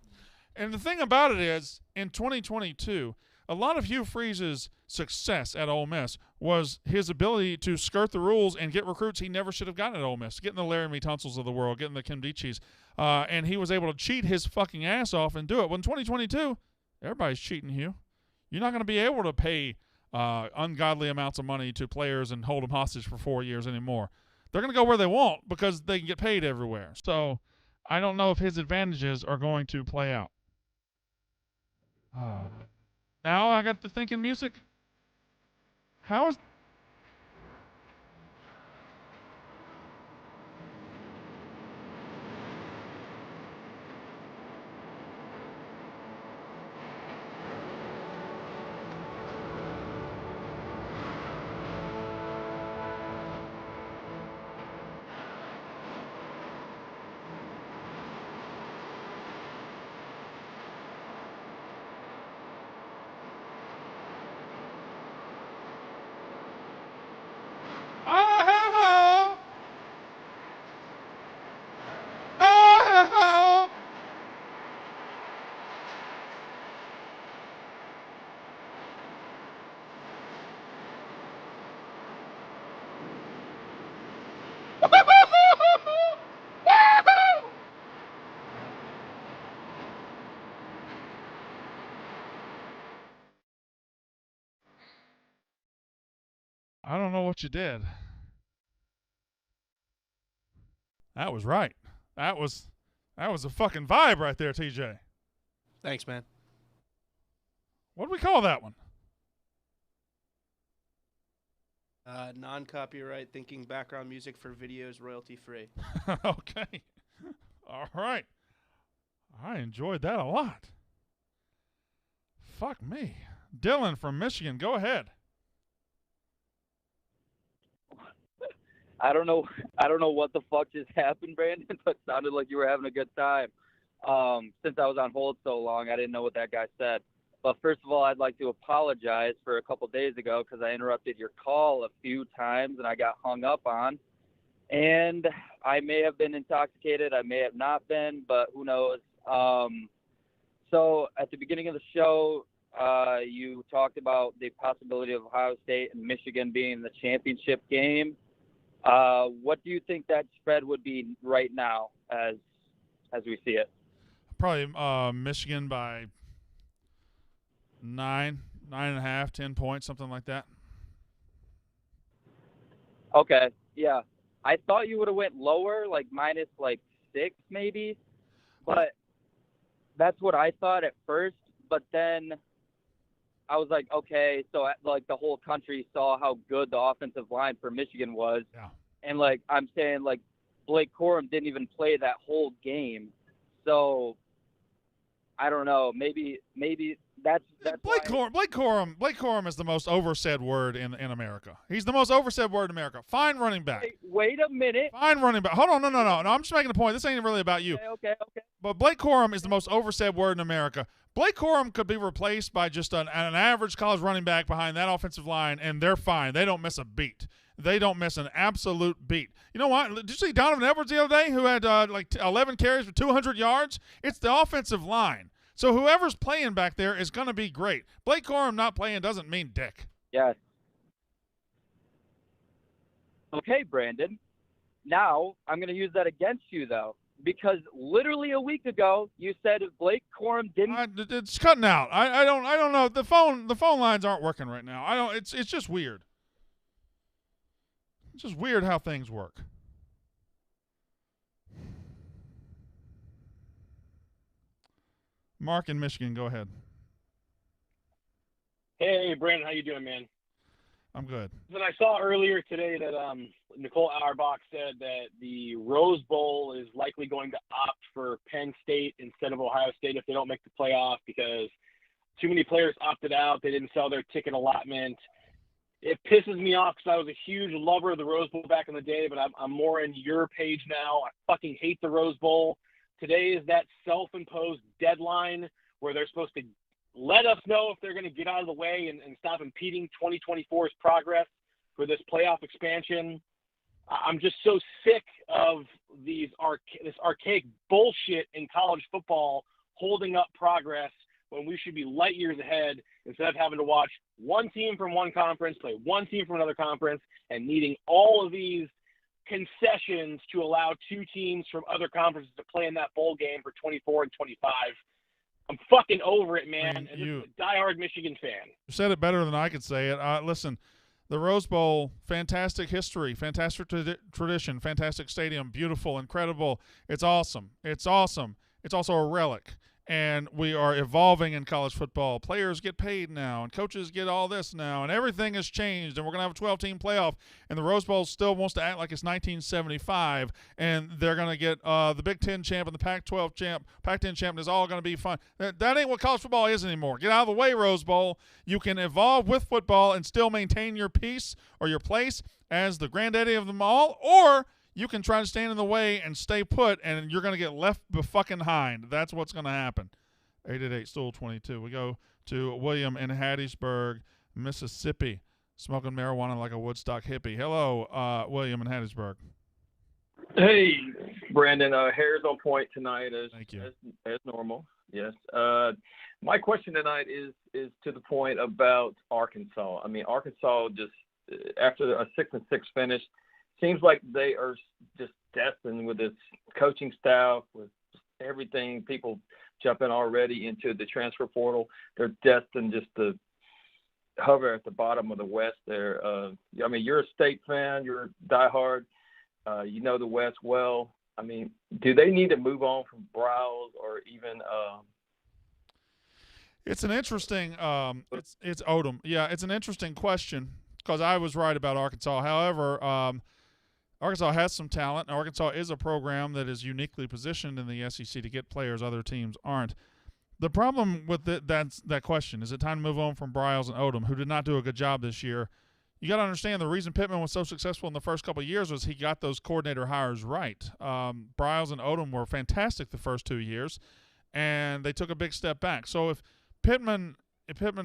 And the thing about it is, in 2022, a lot of Hugh Freeze's success at Ole Miss was his ability to skirt the rules and get recruits he never should have gotten at Ole Miss, getting the Laramie Tunsil's of the world, getting the Kim Deechees. And he was able to cheat his fucking ass off and do it. Well, in 2022, everybody's cheating, Hugh. You're not going to be able to pay ungodly amounts of money to players and hold them hostage for 4 years anymore. They're going to go where they want because they can get paid everywhere. So I don't know if his advantages are going to play out. Now I got the thinking music. How is... I don't know what you did. That was right. That was a fucking vibe right there, TJ. Thanks, man. What do we call that one? Non-copyright thinking background music for videos royalty free. Okay. All right. I enjoyed that a lot. Fuck me. Dylan from Michigan, go ahead. I don't know what the fuck just happened, Brandon, but it sounded like you were having a good time. Since I was on hold so long, I didn't know what that guy said. But first of all, I'd like to apologize for a couple days ago because I interrupted your call a few times and I got hung up on. And I may have been intoxicated. I may have not been, but who knows. So at the beginning of the show, you talked about the possibility of Ohio State and Michigan being in the championship game. What do you think that spread would be right now as we see it? Probably Michigan by 9.5, 10 points, something like that. Okay, yeah. I thought you would have went lower, like minus like 6 maybe, but that's what I thought at first. But then I was like, okay, so like the whole country saw how good the offensive line for Michigan was. Yeah. And like I'm saying, like Blake Corum didn't even play that whole game. So I don't know. Maybe that's Blake Corum is the most oversaid word in America. He's the most oversaid word in America. Fine running back. Hey, wait a minute. Fine running back. Hold on. No. I'm just making a point. This ain't really about you. Okay. But Blake Corum is the most oversaid word in America. Blake Corum could be replaced by just an average college running back behind that offensive line, and they're fine. They don't miss a beat. They don't miss an absolute beat. You know what? Did you see Donovan Edwards the other day who had like 11 carries for 200 yards? It's the offensive line. So whoever's playing back there is going to be great. Blake Corum not playing doesn't mean dick. Yes. Okay, Brandon. Now I'm going to use that against you, though. because literally a week ago you said Blake Corum didn't. It's cutting out. I don't know. The phone lines aren't working right now. I don't. It's just weird. It's just weird how things work. Mark in Michigan, go ahead. Hey, Brandon, how you doing, man? I'm good. Then I saw earlier today that Nicole Auerbach said that the Rose Bowl is likely going to opt for Penn State instead of Ohio State if they don't make the playoff because too many players opted out. They didn't sell their ticket allotment. It pisses me off because I was a huge lover of the Rose Bowl back in the day, but I'm more in your page now. I fucking hate the Rose Bowl. Today is that self-imposed deadline where they're supposed to let us know if they're going to get out of the way and stop impeding 2024's progress for this playoff expansion. I'm just so sick of this archaic bullshit in college football holding up progress when we should be light years ahead instead of having to watch one team from one conference play one team from another conference and needing all of these concessions to allow two teams from other conferences to play in that bowl game for 24 and 25. I'm fucking over it, man. And this is a diehard Michigan fan. You said it better than I could say it. Listen, the Rose Bowl, fantastic history, fantastic tradition, fantastic stadium, beautiful, incredible. It's awesome. It's awesome. It's also a relic. And we are evolving in college football. Players get paid now, and coaches get all this now, and everything has changed, and we're going to have a 12-team playoff, and the Rose Bowl still wants to act like it's 1975, and they're going to get the Big Ten champ and the Pac-12 champ, Pac-10 champ, and it's all going to be fun. That ain't what college football is anymore. Get out of the way, Rose Bowl. You can evolve with football and still maintain your piece or your place as the granddaddy of them all, or you can try to stand in the way and stay put, and you're going to get left behind. That's what's going to happen. 888-STOOL-22. We go to William in Hattiesburg, Mississippi, smoking marijuana like a Woodstock hippie. Hello, William in Hattiesburg. Hey, Brandon. Hair's on point tonight as normal. Yes. My question tonight is to the point about Arkansas. I mean, Arkansas just after a 6-6 finish. Seems like they are just destined with its coaching staff, with everything, people jumping already into the transfer portal. They're destined just to hover at the bottom of the West there. I mean, you're a State fan. You're diehard. You know the West well. I mean, do they need to move on from Browse or even It's an interesting it's Odom. Yeah, it's an interesting question because I was right about Arkansas. However, Arkansas has some talent, and Arkansas is a program that is uniquely positioned in the SEC to get players other teams aren't. The problem with that question, is it time to move on from Briles and Odom, who did not do a good job this year? You got to understand the reason Pittman was so successful in the first couple of years was he got those coordinator hires right. Briles and Odom were fantastic the first 2 years, and they took a big step back. So if Pittman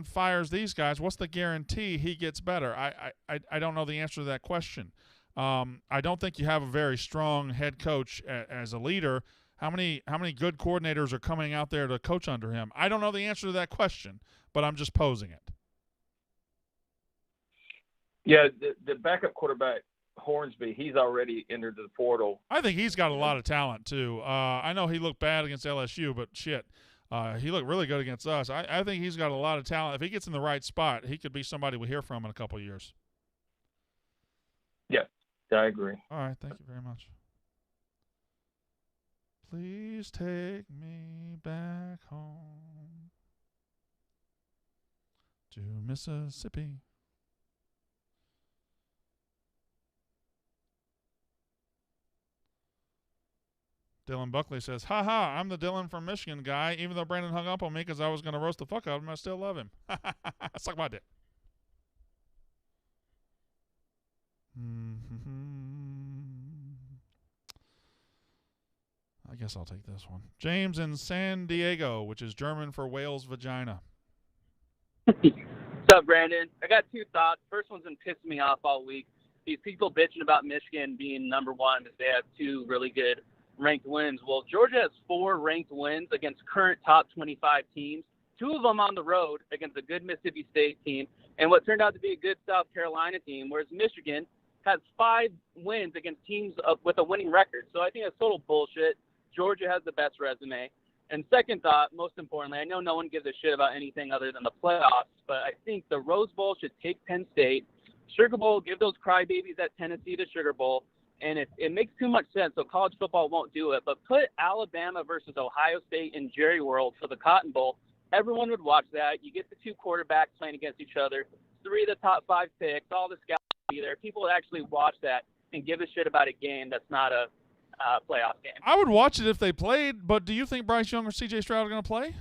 fires these guys, what's the guarantee he gets better? I don't know the answer to that question. I don't think you have a very strong head coach as a leader. How many good coordinators are coming out there to coach under him? I don't know the answer to that question, but I'm just posing it. Yeah, the backup quarterback, Hornsby, he's already entered the portal. I think he's got a lot of talent, too. I know he looked bad against LSU, but shit, he looked really good against us. I think he's got a lot of talent. If he gets in the right spot, he could be somebody we hear from in a couple of years. Yeah. I agree. All right, thank you very much. Please take me back home to Mississippi. Dylan Buckley says, ha, I'm the Dylan from Michigan guy. Even though Brandon hung up on me because I was going to roast the fuck out of him, I still love him. Suck my dick. I guess I'll take this one. James in San Diego, which is German for whale's vagina. What's up, Brandon? I got two thoughts. First one's been pissing me off all week. These people bitching about Michigan being number one because they have two really good ranked wins. Well, Georgia has 4 ranked wins against current top 25 teams, 2 of them on the road against a good Mississippi State team and what turned out to be a good South Carolina team, whereas Michigan has 5 wins against teams with a winning record. So I think that's total bullshit. Georgia has the best resume. And second thought, most importantly, I know no one gives a shit about anything other than the playoffs, but I think the Rose Bowl should take Penn State. Sugar Bowl, give those crybabies at Tennessee the Sugar Bowl. And it makes too much sense, so college football won't do it. But put Alabama versus Ohio State in Jerry World for the Cotton Bowl. Everyone would watch that. You get the two quarterbacks playing against each other, 3 of the top 5 picks, all the scouts will be there. People would actually watch that and give a shit about a game that's not a playoff game. I would watch it if they played, but do you think Bryce Young or C.J. Stroud are going to play?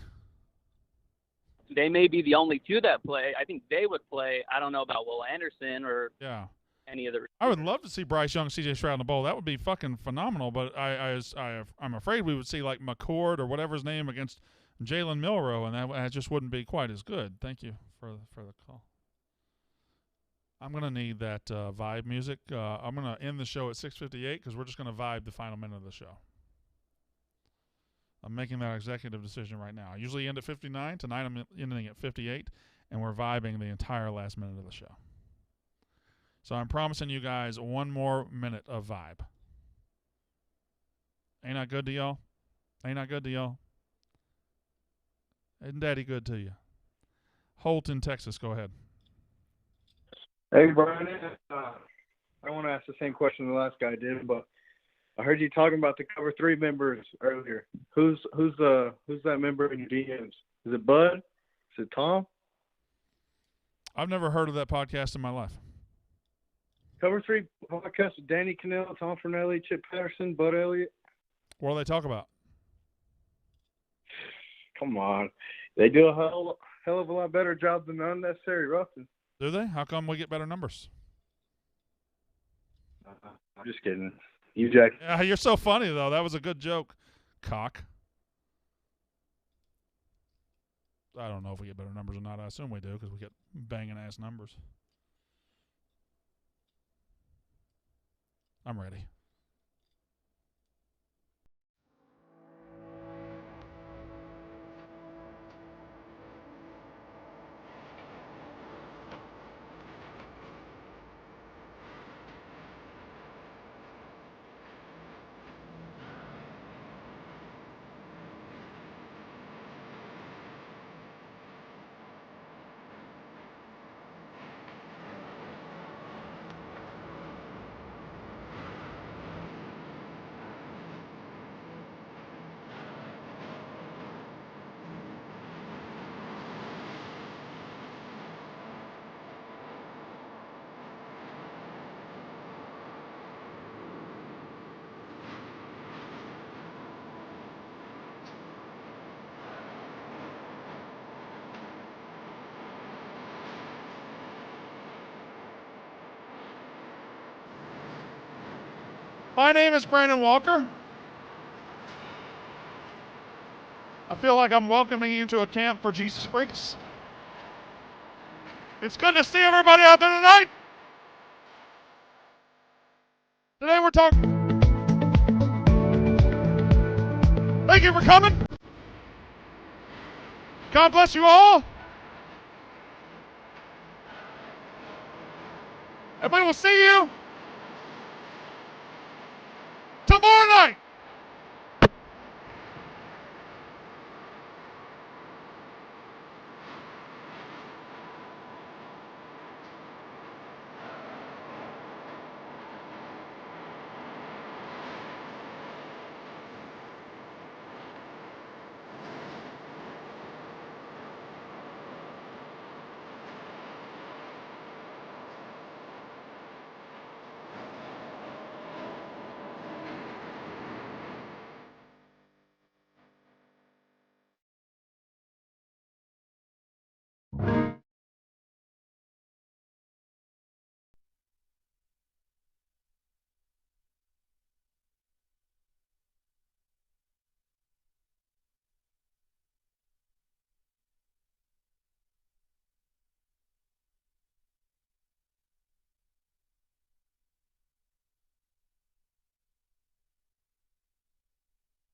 They may be the only two that play. I think they would play. I don't know about Will Anderson or any of the receivers. I would love to see Bryce Young and C.J. Stroud in the bowl. That would be fucking phenomenal, but I'm afraid we would see like McCord or whatever his name against Jalen Milroe, and that just wouldn't be quite as good. Thank you for the call. I'm going to need that vibe music. I'm going to end the show at 6:58 because we're just going to vibe the final minute of the show. I'm making that executive decision right now. I usually end at 59. Tonight I'm ending at 58, and we're vibing the entire last minute of the show. So I'm promising you guys one more minute of vibe. Ain't that good to y'all? Ain't that good to y'all? Isn't Daddy good to you? Holt in Texas, go ahead. Hey, Brian. I want to ask the same question the last guy did, but I heard you talking about the Cover 3 members earlier. Who's that member in your DMs? Is it Bud? Is it Tom? I've never heard of that podcast in my life. Cover 3 podcast with Danny Cannell, Tom Fernelli, Chip Patterson, Bud Elliott. What do they talk about? Come on. They do a hell of a lot better job than the Unnecessary Roughness. Do they? How come we get better numbers? I'm just kidding. You, Jack. Yeah, you're so funny, though. That was a good joke, cock. I don't know if we get better numbers or not. I assume we do because we get banging-ass numbers. I'm ready. My name is Brandon Walker. I feel like I'm welcoming you to a camp for Jesus freaks. It's good to see everybody out there tonight. Today we're talking. Thank you for coming. God bless you all. And we will see you tomorrow night.